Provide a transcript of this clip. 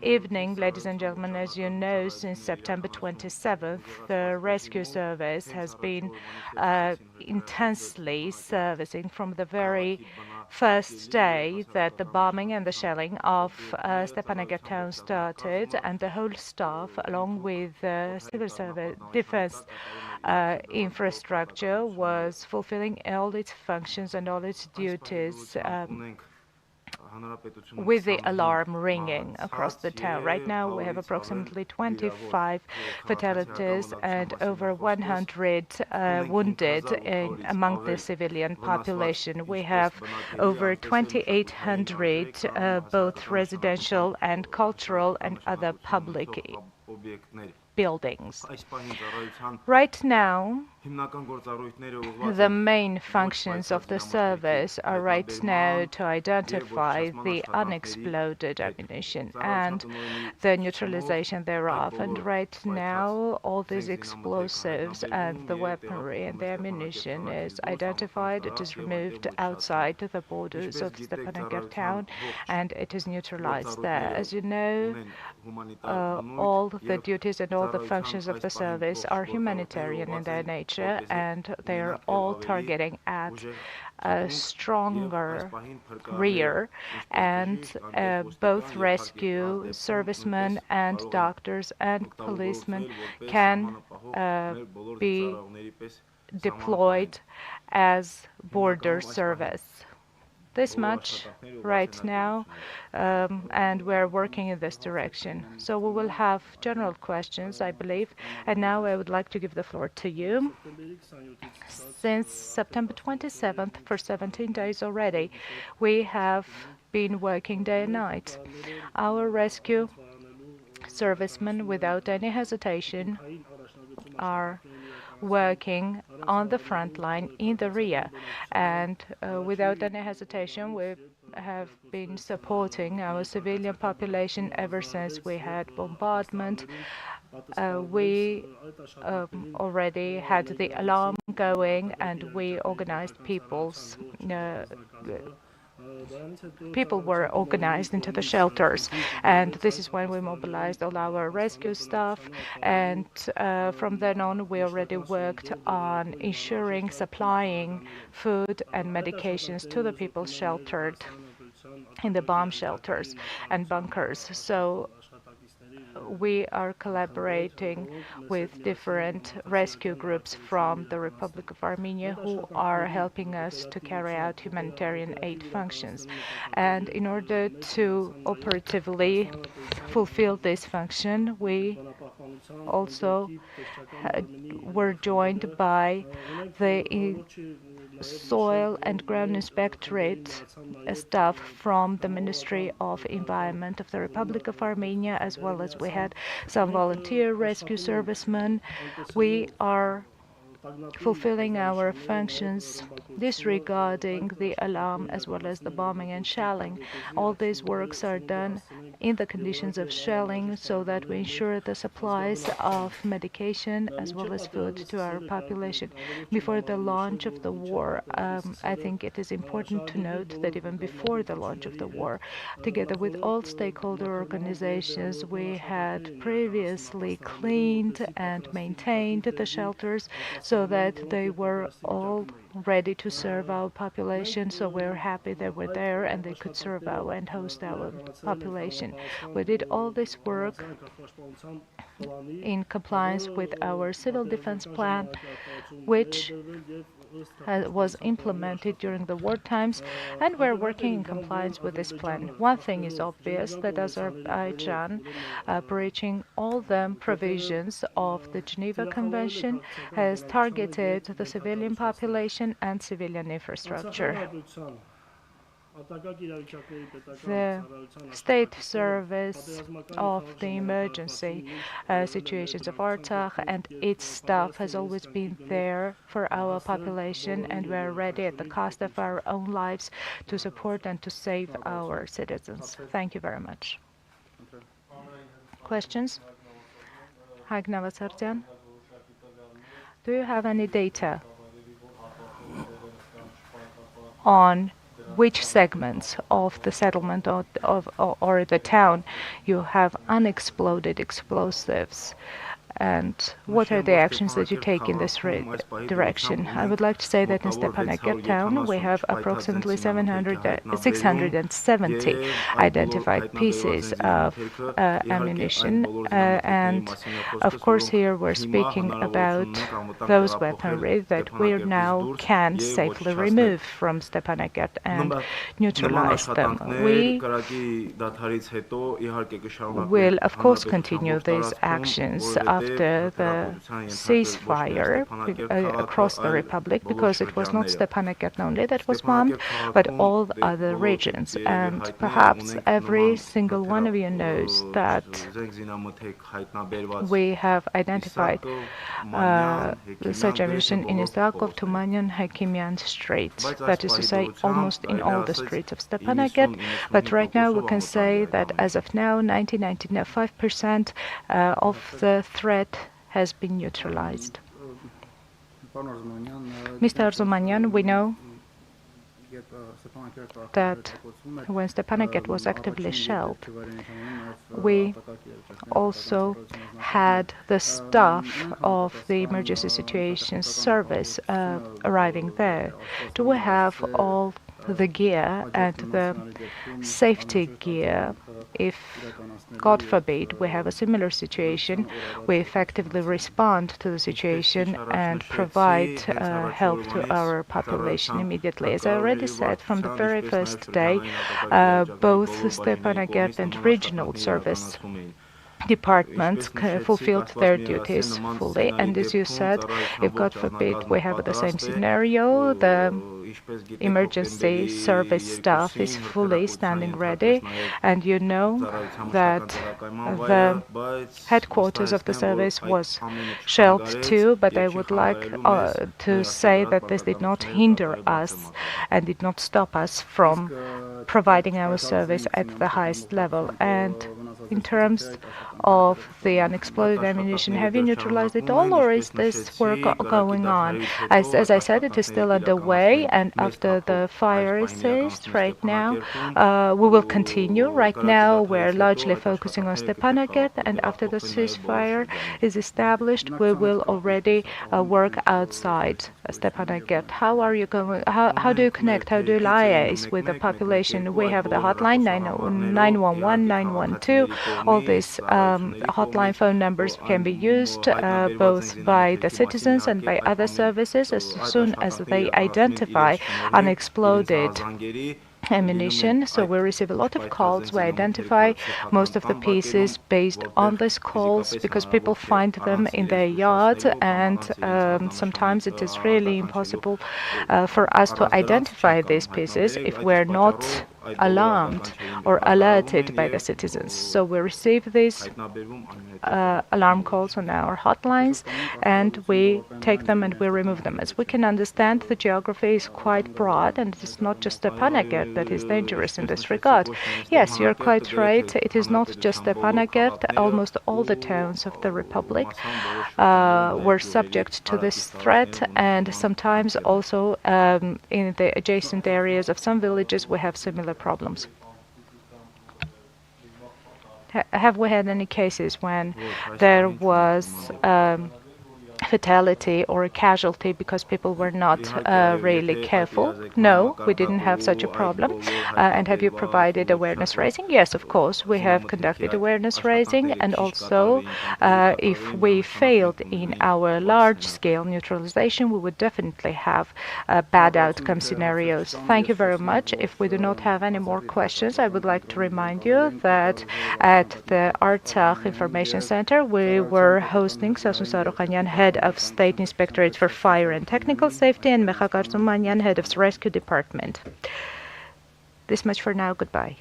evening, ladies and gentlemen, as you know, since September 27th, the rescue service has been intensely servicing from the very first day that the bombing and the shelling of Stepanakert town started, and the whole staff, along with civil service defense infrastructure, was fulfilling all its functions and all its duties with the alarm ringing across the town. Right now, we have approximately 25 fatalities and over 100 wounded among the civilian population. We have over 2,800 both residential and cultural and other public buildings. Right now, the main functions of the service are right now to identify the unexploded ammunition and the neutralization thereof. And right now, all these explosives and the weaponry and the ammunition is identified. It is removed outside the borders of Stepanakert town, and it is neutralized there. As you know, all the duties and all the functions of the service are humanitarian in their nature, and they are all targeting at a stronger rear, and both rescue servicemen and doctors and policemen can be deployed as border service. This much right now, and we're working in this direction. So we will have general questions, I believe, and now I would like to give the floor to you. Since September 27th, for 17 days already, we have been working day and night. Our rescue servicemen, without any hesitation, are working on the front line in the rear, and without any hesitation we have been supporting our civilian population ever since we had bombardment. We already had the alarm going, and we organized people were organized into the shelters, and this is when we mobilized all our rescue staff, and from then on we already worked on ensuring supplying food and medications to the people sheltered in the bomb shelters and bunkers. So we are collaborating with different rescue groups from the Republic of Armenia who are helping us to carry out humanitarian aid functions. And in order to operatively fulfill this function, we also were joined by the Soil and Ground Inspectorate staff from the Ministry of Environment of the Republic of Armenia, as well as we had some volunteer rescue servicemen. We are fulfilling our functions disregarding the alarm as well as the bombing and shelling. All these works are done in the conditions of shelling so that we ensure the supplies of medication as well as food to our population. Before the launch of the war, I think it is important to note that even before the launch of the war, together with all stakeholder organizations, we had previously cleaned and maintained the shelters so that they were all ready to serve our population. So we're happy they were there and they could serve our and host our population. We did all this work in compliance with our civil defense plan, which was implemented during the war times, and we're working in compliance with this plan. One thing is obvious, that Azerbaijan, breaching all the provisions of the Geneva Convention, has targeted the civilian population and civilian infrastructure. The state service of the emergency situations of Artsakh and its staff has always been there for our population, and we are ready at the cost of our own lives to support and to save our citizens. Thank you very much. Questions? Hagnavasartian, do you have any data on which segments of the settlement or the town you have unexploded explosives, and what are the actions that you take in this direction? I would like to say that in Stepanakert town we have approximately 670 identified pieces of ammunition, and of course here we're speaking about those weaponry that we now can safely remove from Stepanakert and neutralize them. We will of course continue these actions after the ceasefire across the Republic, because it was not Stepanakert only that was bombed, but all other regions. And perhaps every single one of you knows that we have identified such ammunition in Isakov, Tumanyan, Hakimian streets. That is to say, almost in all the streets of Stepanakert. But right now we can say that as of now, 95% of the threat has been neutralized. Mr. Arzumanyan, we know that when Stepanakert was actively shelled, we also had the staff of the Emergency Situations Service arriving there. Do we have all the gear and the safety gear if, God forbid, we have a similar situation? We effectively respond to the situation and provide help to our population immediately. As I already said, from the very first day, both Stepanakert and regional service departments fulfilled their duties fully, and as you said, if God forbid we have the same scenario, the emergency service staff is fully standing ready, and you know that the headquarters of the service was shelled too, but I would like to say that this did not hinder us and did not stop us from providing our service at the highest level. And in terms of the unexploded ammunition, have you neutralized it all, or is this work going on? As I said, it is still underway, and after the fire is ceased, right now, we will continue. Right now, we're largely focusing on Stepanakert, and after the ceasefire is established, we will already work outside Stepanakert. How are you going? How do you connect? How do you liaise with the population? We have the hotline 911, 912. All these hotline phone numbers can be used both by the citizens and by other services as soon as they identify unexploded ammunition. So we receive a lot of calls. We identify most of the pieces based on these calls because people find them in their yards, and sometimes it is really impossible for us to identify these pieces if we're not alarmed or alerted by the citizens. So we receive these alarm calls on our hotlines, and we take them and we remove them. As we can understand, the geography is quite broad, and it is not just Stepanakert that is dangerous in this regard. Yes, you're quite right. It is not just Stepanakert. Almost all the towns of the Republic were subject to this threat, and sometimes also in the adjacent areas of some villages we have similar problems. Have we had any cases when there was fatality or a casualty because people were not really careful? No, we didn't have such a problem. And have you provided awareness raising? Yes, of course, we have conducted awareness raising, and also if we failed in our large-scale neutralization, we would definitely have bad outcome scenarios. Thank you very much. If we do not have any more questions, I would like to remind you that at the Artsakh Information Center, we were hosting Sasún Sárúkhányan, Head of State Inspectorate for Fire and Technical Safety, and Mekhak Arzumanyan, Head of Rescue Department. This much for now. Goodbye.